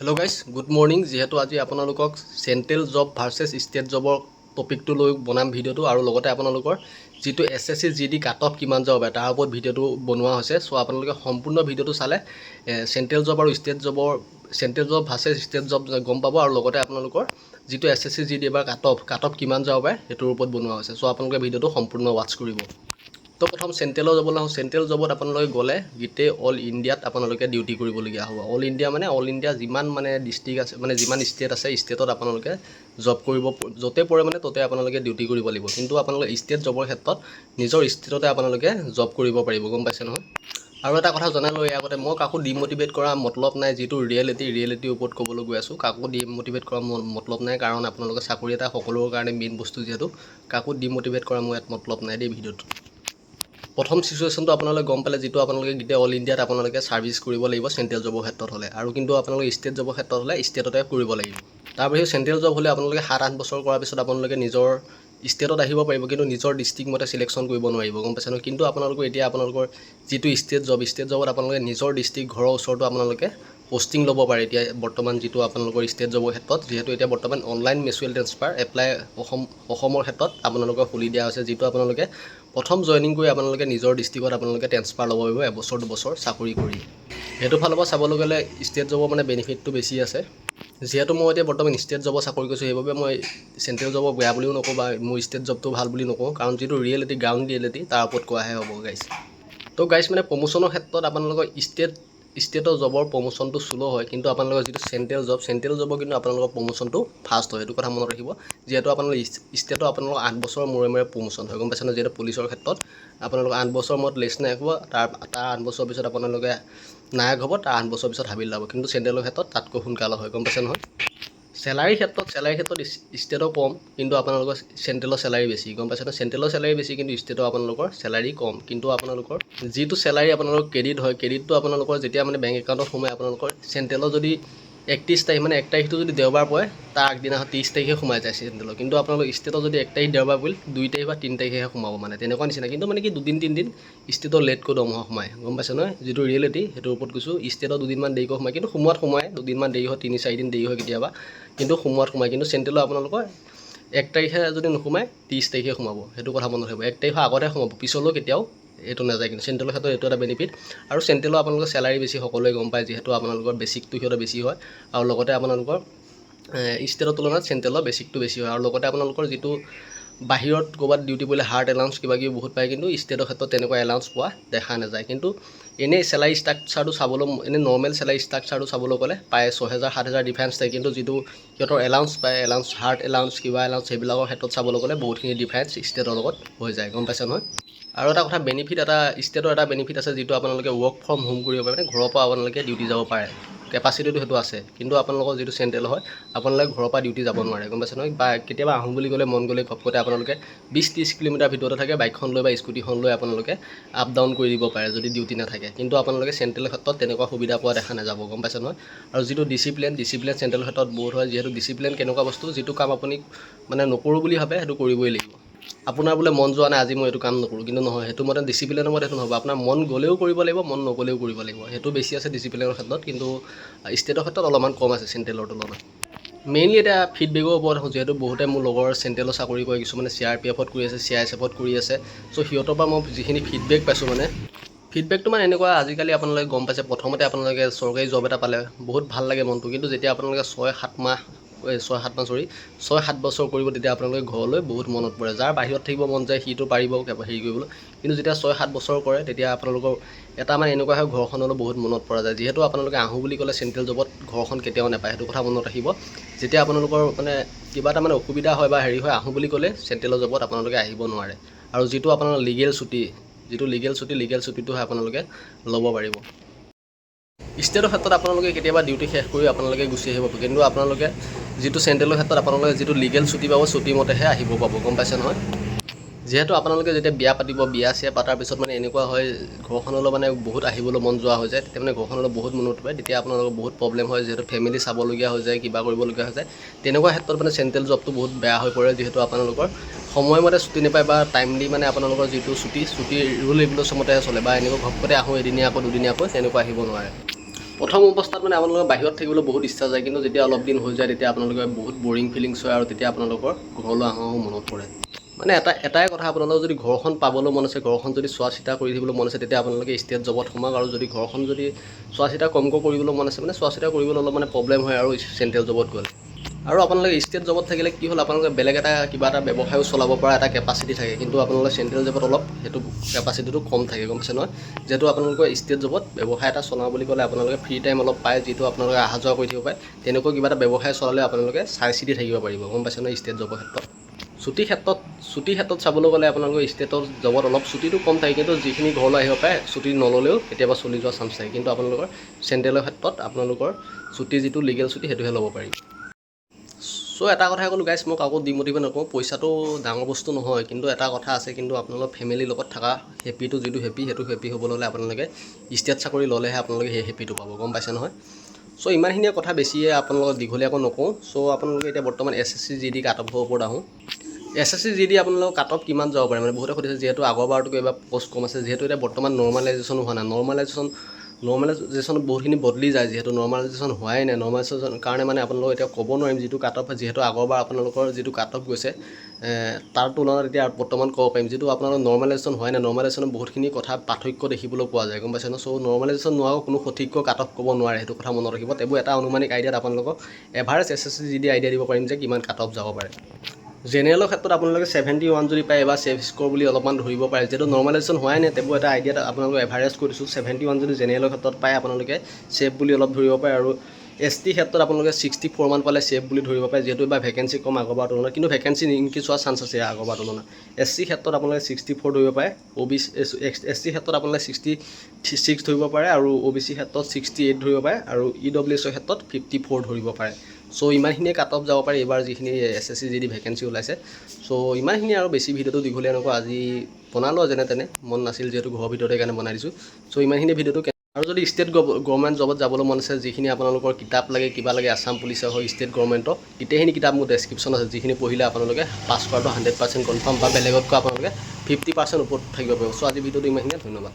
Hello' guys good morning. যিহেতু আজি আপোনালোকক চেণ্ট্ৰেল জব ভাৰ্চেছ ষ্টেট জবৰ টপিকটো লৈ বনাম ভিডিঅ'টো, আৰু লগতে আপোনালোকৰ যিটো SSC GD কাট অফ কিমান যাব পাৰে তাৰ ওপৰত ভিডিঅ'টো বনোৱা হৈছে। চ' আপোনালোকে সম্পূৰ্ণ ভিডিঅ'টো চালে চেণ্ট্ৰেল জব আৰু ষ্টেট জবৰ central job versus state job গম পাব, আৰু লগতে আপোনালোকৰ যিটো SSC GD এবাৰ কাট অফ কিমান যাব পাৰে সেইটোৰ ওপৰত বনোৱা হৈছে। চ' আপোনালোকে ভিডিঅ'টো সম্পূৰ্ণ ৱাটচ কৰিব। তো প্ৰথম চেণ্ট্ৰেলৰ জবলৈ আহোঁ। চেণ্ট্ৰেল জবত আপোনালোকে গ'লে গোটেই অল ইণ্ডিয়াত আপোনালোকে ডিউটি কৰিবলগীয়া হ'ব। অল ইণ্ডিয়া মানে অল ইণ্ডিয়া যিমান ডিষ্ট্ৰিক্ট আছে, যিমান ষ্টেট আছে, ষ্টেটত আপোনালোকে জব কৰিব, য'তে পৰে ত'তে আপোনালোকে ডিউটি কৰিব লাগিব। কিন্তু আপোনালোকে ষ্টেট জবৰ ক্ষেত্ৰত নিজৰ ষ্টেটতে আপোনালোকে জব কৰিব পাৰিব, গম পাইছে নহয়। আৰু এটা কথা জনাই লওঁ, আগতে মই কাকো ডিম'টিভেট কৰা মতলব নাই। যিটো ৰিয়েলিটিৰ ওপৰত ক'বলৈ গৈ আছোঁ, কাকো ডিম'টিভেট কৰা মতলব নাই, কাৰণ আপোনালোকে চাকৰি এটা সকলোৰে কাৰণে মেইন বস্তু। যিহেতু কাকো ডিম'টিভেট কৰা মোৰ ইয়াত মতলব নাই দেই ভিডিঅ'টোত। প্ৰথম চিচুৱেশ্যনটো আপোনালোকে গম পালে, যিটো আপোনালোকে গোটেই অল ইণ্ডিয়াত আপোনালোকে ছাৰ্ভিচ কৰিব লাগিব চেণ্ট্ৰেল জবৰ ক্ষেত্ৰত হ'লে, আৰু কিন্তু আপোনালোকে ষ্টেট জবৰ ক্ষেত্ৰত হ'লে ষ্টেটতে কৰিব লাগিব। তাৰ বাহিৰেও চেণ্ট্ৰেল জব হ'লে আপোনালোকে 7-8 বছৰ কৰাৰ পিছত আপোনালোকে নিজৰ ষ্টেটত আহিব পাৰিব, কিন্তু নিজৰ ডিষ্ট্ৰিক্ট মতে চিলেকশ্যন কৰিব নোৱাৰিব, গম পাইছে নহয়। কিন্তু আপোনালোকৰ এতিয়া আপোনালোকৰ যিটো ষ্টেট জবত আপোনালোকে নিজৰ ডিষ্ট্ৰিক্ট ঘৰৰ ওচৰতো আপোনালোকে পষ্টিং ল'ব পাৰে। এতিয়া বৰ্তমান যিটো আপোনালোকৰ ষ্টেট জবৰ ক্ষেত্ৰত, যিহেতু এতিয়া বৰ্তমান অনলাইন মিউচুৱেল ট্ৰেন্সফাৰ এপ্লাই অসমৰ ক্ষেত্ৰত আপোনালোকক খুলি দিয়া হৈছে, যিটো আপোনালোকে প্ৰথম জইনিং কৰি আপোনালোকে নিজৰ ডিষ্ট্ৰিক্টত আপোনালোকে ট্ৰেন্সফাৰ ল'ব পাৰিব এবছৰ 2 বছৰ চাকৰি কৰি। সেইটো ফালৰ পৰা চাবলৈ গ'লে ষ্টেট জবৰ বেনিফিটটো বেছি আছে। যিহেতু মই এতিয়া বৰ্তমান ষ্টেট জবৰ চাকৰি কৰিছোঁ, সেইবাবে মই চেণ্ট্ৰেল জবৰ বেয়া বুলিও নকওঁ বা মোৰ ষ্টেট জবটো ভাল বুলি নকওঁ, কাৰণ যিটো গ্ৰাউণ্ড ৰিয়েলিটি তাৰ ওপৰত কোৱাহে হ'ব গাইজ। তো গাইজ প্ৰমোশ্যনৰ ক্ষেত্ৰত আপোনালোকৰ ষ্টেটৰ জবৰ প্ৰমোশ্যনটো শ্ল' হয়, কিন্তু আপোনালোকৰ যিটো চেণ্ট্ৰেল জবৰ কিন্তু আপোনালোকৰ প্ৰমোশ্যনটো ফাষ্ট হয়। সেইটো কথা মনত ৰাখিব। যিহেতু আপোনালোকৰ ষ্টেটৰ আপোনালোকৰ 8 বছৰৰ মূৰে প্ৰমোশ্যন হয়, গম পাইছে নহয়। যিহেতু পুলিচৰ ক্ষেত্ৰত আপোনালোকৰ 8 বছৰ মূৰত লেফটেনেণ্ট হ'ব, তাৰ 8 বছৰ পিছত আপোনালোকে নায়ক হ'ব, তাৰ 8 বছৰ পিছত হাবিলদাৰ হ'ব। কিন্তু চেণ্ট্ৰেলৰ ক্ষেত্ৰত তাতকৈ সোনকালে হয়, গম পাইছে নহয়। চেলাৰীৰ ক্ষেত্ৰত ষ্টেটৰ কম, কিন্তু আপোনালোকৰ চেণ্ট্ৰেলৰ চেলাৰী বেছি, গম পাইছে নহয়। চেণ্ট্ৰেলৰ চেলাৰী বেছি, কিন্তু ষ্টেটৰ আপোনালোকৰ চেলাৰী কম। কিন্তু আপোনালোকৰ যিটো চেলাৰী আপোনালোকৰ ক্ৰেডিট হয়, ক্ৰেডিটটো আপোনালোকৰ যেতিয়া বেংক একাউণ্টত সোমাই, আপোনালোকৰ চেণ্ট্ৰেলৰ যদি 31 তাৰিখ 1 তাৰিখটো যদি দেওবাৰ পৰে, তাৰ আগদিনা 30 তাৰিখে সোমাই যায় চেণ্ট্ৰেলৰ। কিন্তু আপোনালোকৰ ষ্টেটৰ যদি 1 তাৰিখ দেওবাৰ পৰিল, 2 তাৰিখ বা 3 তাৰিখেহে সোমাব, তেনেকুৱা নিচিনা। কিন্তু কি 2-3 দিন ষ্টেটৰ লেটকৈ দৰমহা সোমায়, গম পাইছে নহয়। যিটো ৰিয়েলিটি সেইটোৰ ওপৰত কৈছোঁ। ষ্টেটৰ 2 দিনমান দেৰিকৈ সোমায়, কিন্তু সোমায় 2 দিনমান দেৰি হয়, 3-4 দিন দেৰি হয় কেতিয়াবা, কিন্তু সোমায়। কিন্তু চেণ্ট্ৰেলৰ আপোনালোকৰ 1 তাৰিখে যদি নোসোমায়, 30 তাৰিখে সোমাব। সেইটো কথা মনত ৰাখিব। 1 তাৰিখৰ আগতে সোমাব, পিছলৈও কেতিয়াও এইটো নাযায়। কিন্তু চেণ্ট্ৰেলৰ ক্ষেত্ৰত এইটো এটা বেনিফিট। আৰু চেণ্ট্ৰেলৰ আপোনালোকৰ চেলাৰী বেছি, সকলোৱে গম পায়। যিহেতু আপোনালোকৰ বেছিকটো সিহঁতৰ বেছি হয়, আৰু লগতে আপোনালোকৰ ষ্টেটৰ তুলনাত চেণ্ট্ৰেলৰ বেছিকটো বেছি হয়। আৰু লগতে আপোনালোকৰ যিটো বাহিৰত ক'ৰবাত ডিউটি পৰিলে হাৰ্ট এলাউন্স কিবাকিবি বহুত পায়, কিন্তু ষ্টেটৰ ক্ষেত্ৰত তেনেকুৱা এলাউন্স পোৱা দেখা নাযায়। কিন্তু এনেই চেলাৰী ষ্ট্ৰাকচাৰটো চাবলৈ, এনেই নৰ্মেল চেলাৰী ষ্ট্ৰাকচাৰটো চাবলৈ গ'লে প্ৰায় 6,000-7,000 ডিফাৰেঞ্চ থাকে। কিন্তু যিটো সিহঁতৰ এলাউন্স পায়, হাৰ্ট এলাউন্স কিবা এলাউন্স, সেইবিলাকৰ ক্ষেত্ৰত চাবলৈ গ'লে বহুতখিনি ডিফাৰেঞ্চ ষ্টেটৰ লগত হৈ যায়, গম পাইছে নহয়। আৰু এটা কথা ষ্টেটৰ এটা বেনিফিট আছে, যিটো আপোনালোকে ৱৰ্ক ফ্ৰম হোম কৰিব পাৰে, ঘৰৰ পৰা আপোনালোকে ডিউটি যাব পাৰে। কেপাচিটিটো সেইটো আছে। কিন্তু আপোনালোকৰ যিটো চেণ্ট্ৰেল হয়, আপোনালোকে ঘৰৰ পৰা ডিউটি যাব নোৱাৰে, গম পাইছে নহয়। বা কেতিয়াবা আহোঁ বুলি ক'লে, মন গ'লে ঘপকতে আপোনালোকে 20-30 কিলোমিটাৰ ভিতৰতে থাকে, বাইকখন লৈ বা স্কুটিখন লৈ আপোনালোকে আপ ডাউন কৰি দিব পাৰে যদি ডিউটি নাথাকে। কিন্তু আপোনালোকে চেণ্ট্ৰেলৰ ক্ষেত্ৰত তেনেকুৱা সুবিধা পোৱা দেখা নাযাব, গম পাইছে নহয়। আৰু যিটো ডিচিপ্লিন চেণ্ট্ৰেলৰ ক্ষেত্ৰত বহুত হয়। যিহেতু ডিচিপ্লিন কেনেকুৱা বস্তু, যিটো কাম আপুনি নকৰোঁ বুলি ভাবে, সেইটো কৰিবই লাগিব। আপোনাৰ বোলে মন যোৱা নাই, আজি মই এইটো কাম নকৰোঁ, কিন্তু নহয়, সেইটো ডিচিপ্লিনৰ মতে সেইটো নহ'ব। আপোনাৰ মন গ'লেও কৰিব লাগিব, মন নগ'লেও কৰিব লাগিব। সেইটো বেছি আছে ডিচিপ্লিনৰ ক্ষেত্ৰত, কিন্তু ষ্টেটৰ ক্ষেত্ৰত অলপমান কম আছে চেণ্ট্ৰেলৰ তুলনাত। মেইনলি এতিয়া ফিডবেকৰ ওপৰত আহোঁ। যিহেতু বহুতে মোৰ লগৰ চেণ্ট্ৰেলৰ চাকৰি কৰে, কিছুমানে CRPFত কৰি আছে, CISFত কৰি আছে। চ' সিহঁতৰ পৰা মই যিখিনি ফিডবেক পাইছোঁ, ফিডবেকটো এনেকুৱা, আজিকালি আপোনালোকে গম পাইছে, প্ৰথমতে আপোনালোকে চৰকাৰী জব এটা পালে বহুত ভাল লাগে মনটো, কিন্তু যেতিয়া আপোনালোকে 6-7 বছৰ কৰিব, তেতিয়া আপোনালোকে ঘৰলৈ বহুত মনত পৰে। যাৰ বাহিৰত থাকিব মন যায়, সিটো পাৰিব হেৰি কৰিবলৈ, কিন্তু যেতিয়া 6-7 বছৰ কৰে, তেতিয়া আপোনালোকৰ এটা এনেকুৱা হয়, ঘৰখনলৈ বহুত মনত পৰা যায়। যিহেতু আপোনালোকে আহোঁ বুলি ক'লে চেণ্ট্ৰেল জবত ঘৰখন কেতিয়াও নাপায়, সেইটো কথা মনত ৰাখিব। যেতিয়া আপোনালোকৰ কিবা এটা অসুবিধা হয় বা হেৰি হয়, আহোঁ বুলি ক'লে চেণ্ট্ৰেলৰ জবত আপোনালোকে আহিব নোৱাৰে। আৰু যিটো আপোনাৰ লিগেল ছুটিটোহে আপোনালোকে ল'ব পাৰিব। ষ্টেটৰ ক্ষেত্ৰত আপোনালোকে কেতিয়াবা ডিউটি শেষ কৰি আপোনালোকে গুচি আহিব পাৰে, কিন্তু আপোনালোকে যিটো চেণ্ট্ৰেলৰ ক্ষেত্ৰত আপোনালোকে যিটো লিগেল ছুটি পাব, ছুটি মতেহে আহিব পাব, গম পাইছে নহয়। যিহেতু আপোনালোকে যেতিয়া বিয়া পাতিব, বিয়া পাতাৰ পিছত এনেকুৱা হয়, ঘৰখনলৈ বহুত আহিবলৈ মন যোৱা হৈ যায়, তেতিয়া ঘৰখনলৈ বহুত মনত পৰে, তেতিয়া আপোনালোকৰ বহুত প্ৰব্লেম হয়। যিহেতু ফেমিলি চাবলগীয়া হৈ যায়, কিবা কৰিবলগীয়া হৈ যায়, তেনেকুৱা ক্ষেত্ৰত চেণ্ট্ৰেল জবটো বহুত বেয়া হৈ পৰে। যিহেতু আপোনালোকৰ সময়মতে ছুটি নাপায়, বা টাইমলি আপোনালোকৰ যিটো ছুটি ৰুল ৰেগুলেশ্যন মতেহে চলে, বা এনেকুৱা ঘপকতে আহোঁ এদিনীয়া আকৌ দুদিনীয়াকৈ তেনেকুৱা আহিব নোৱাৰে। প্ৰথম অৱস্থাত মানে আপোনালোকৰ বাহিৰত থাকিবলৈ বহুত ইচ্ছা যায়, কিন্তু যেতিয়া অলপ দিন হৈ যায় তেতিয়া আপোনালোকে বহুত বৰিং ফিলিংছ হয় আৰু তেতিয়া আপোনালোকৰ ঘৰলৈ আহোঁ মনত পৰে। মানে এটাই কথা, আপোনালোকৰ যদি ঘৰখন পাবলৈ মন আছে, ঘৰখন যদি চোৱা চিতা কৰি থাকিবলৈ মন আছে, তেতিয়া আপোনালোকে ষ্টেট জবত সোমাওক। আৰু যদি ঘৰখন যদি চোৱা চিতা কমকৈ কৰিবলৈ মন আছে, মানে চোৱা চিতা কৰিবলৈ অলপ মানে প্ৰব্লেম হয় আৰু চেণ্ট্ৰেল জবত গ'লে। আৰু আপোনালোকে ষ্টেট জবত থাকিলে কি হ'ল, আপোনালোকে বেলেগ কিবা এটা ব্যৱসায়ো চলাব পৰা এটা কেপাচিটি থাকে, কিন্তু আপোনালোকে চেণ্ট্ৰেল জবত অলপ সেইটো কেপাচিটিটো কম থাকে, গম পাইছে নহয়। যিহেতু আপোনালোকৰ ষ্টেট জবত ব্যৱসায় এটা চলাওঁ বুলি ক'লে আপোনালোকে ফ্ৰী টাইম অলপ পায়, যিটো আপোনালোকে অহা যোৱা কৰি থাকিব পাৰে। তেনেকুৱা কিবা এটা ব্যৱসায় চলালে আপোনালোকে চাই চিতি থাকিব পাৰিব, গম পাইছে নহয়। ষ্টেট জবৰ ক্ষেত্ৰত ছুটিৰ ক্ষেত্ৰত চাবলৈ গ'লে আপোনালোকৰ ষ্টেটৰ জবত অলপ ছুটিটো কম থাকে, কিন্তু যিখিনি ঘৰলৈ আহিব পাৰে ছুটি নল'লেও কেতিয়াবা চলি যোৱা চান্স থাকে। কিন্তু আপোনালোকৰ চেণ্ট্ৰেলৰ ক্ষেত্ৰত আপোনালোকৰ ছুটি যিটো লিগেল ছুটি সেইটোহে ল'ব পাৰি। চ' এটা কথাই ক'লোঁ গাইছ, মই কাকো ডিম'টিভেট নকৰোঁ, পইচাটো ডাঙৰ বস্তু নহয়, কিন্তু এটা কথা আছে, কিন্তু আপোনালোকৰ ফেমিলিৰ লগত থকা হেপিটো যিটো সেইটো হেপি হ'বলৈ হ'লে আপোনালোকে ষ্টেট চাকৰি ল'লেহে আপোনালোকে সেই হেপিটো পাব, গম পাইছে নহয়। চ' ইমানখিনিয়ে কথা, বেছিয়ে আপোনালোকক দীঘলীয়াকৈ নকওঁ। চ' আপোনালোকে এতিয়া বৰ্তমান SSC GD কাট অফৰ ওপৰত আহোঁ। SSC GD আপোনালোকৰ কাট অফ কিমান যাব পাৰে, মানে বহুতে সুধিছে, যিহেতু আগৰবাৰতকৈ এইবাৰ পষ্ট কম আছে, যিহেতু এতিয়া বৰ্তমান নৰ্মেলাইজেশ্যন হোৱা নাই। নৰ্মেলাইজেশ্যন বহুতখিনি বদলি যায়, যিহেতু নৰ্মেলাইজেশ্যন হোৱাই নাই। নৰ্মেলাইজেশ্যন কাৰণে মানে আপোনালোকক এতিয়া ক'ব নোৱাৰিম যিটো কাট অফ, যিহেতু আগৰবাৰ আপোনালোকৰ যিটো কাট অফ গৈছে তাৰ তুলনাত এতিয়া বৰ্তমান ক'ব পাৰিম, যিটো আপোনালোকৰ নৰ্মেলাইজেশ্যন হোৱাই নাই। নৰ্মেলাইজেশ্যনত বহুতখিনি কথা পাৰ্থক্য দেখিবলৈ পোৱা যায়, গম পাইছে ন। চ' নৰ্মেলাইজেশ্যন নোহোৱাকৈ কোনো সঠিককৈ কাট অফ ক'ব নোৱাৰে, সেইটো কথা মনত ৰাখিব। তেবোৰ এটা অনুমানিক আইডিয়াত আপোনালোকক এভাৰেজ SSC GD আইডিয়া দিব পাৰিম যে কিমান কাট অফ যাব পাৰে। জেনেৰেলৰ ক্ষেত্ৰত আপোনালোকে 71 যদি পায় এবাৰ ছেভ স্ক'ৰ বুলি অলপমান ধৰিব পাৰে, যিহেতু নৰ্মেলাইজেশ্যন হোৱাই নাই। তেবোৰ এটা আইডিয়াত আপোনালোকে এভাৰেজ কৰি দিছোঁ। 71 যদি জেনেৰেলৰ ক্ষেত্ৰত পায় আপোনালোকে ছেভ বুলি অলপ ধৰিব পাৰে। আৰু ST ক্ষেত্ৰত আপোনালোকে 64 মান পালে ছেভ বুলি ধৰিব পাৰে, যিহেতু এইবাৰ ভেকেঞ্চি কম আগৰবাৰ তুলনাত, কিন্তু ভেকেঞ্চি ইনক্ৰিজ হোৱাৰ চান্স আছে আগৰবাৰ তুলনাত। SC ক্ষেত্ৰত আপোনালোকে 64 ধৰিব পাৰে, ST ক্ষেত্ৰত আপোনালোকে 66 ধৰিব পাৰে, আৰু OBC ক্ষেত্ৰত 68 ধৰিব পাৰে, আৰু EWS ক্ষেত্ৰত 54 ধৰিব পাৰে। চ' ইমানখিনিয়ে কাট অফ যাব পাৰে এইবাৰ যিখিনি SSC GD ভেকেঞ্চি ওলাইছে। চ' ইমানখিনি, আৰু বেছি ভিডিঅ'টো দীঘলীয়া নকৰোঁ, আজি বনালোঁ যেনে তেনে, মন নাছিল যিহেতু ঘৰৰ ভিতৰতে, সেইকাৰণে বনাই দিছোঁ। চ' ইমানখিনি ভিডিঅ'টো। আৰু যদি ষ্টেট গভৰ্ণমেণ্ট জবত যাবলৈ মন আছে, যিখিনি আপোনালোকৰ কিতাপ লাগে, কিবা লাগে, আছাম পুলিচৰ হয়, ষ্টেট গভৰ্ণমেণ্টৰ গোটেইখিনি কিতাপ মোৰ ডেছক্ৰিপশ্যন আছে, যিখিনি পঢ়িলে আপোনালোকে পাছ কৰাটো 100% কনফাৰ্ম, বা বেলেগতকৈ আপোনালোকে 50% ওপৰত থাকিব পাৰিব। চ' আজি ভিডিঅ'টো ইমানখিনিয়ে, ধন্যবাদ।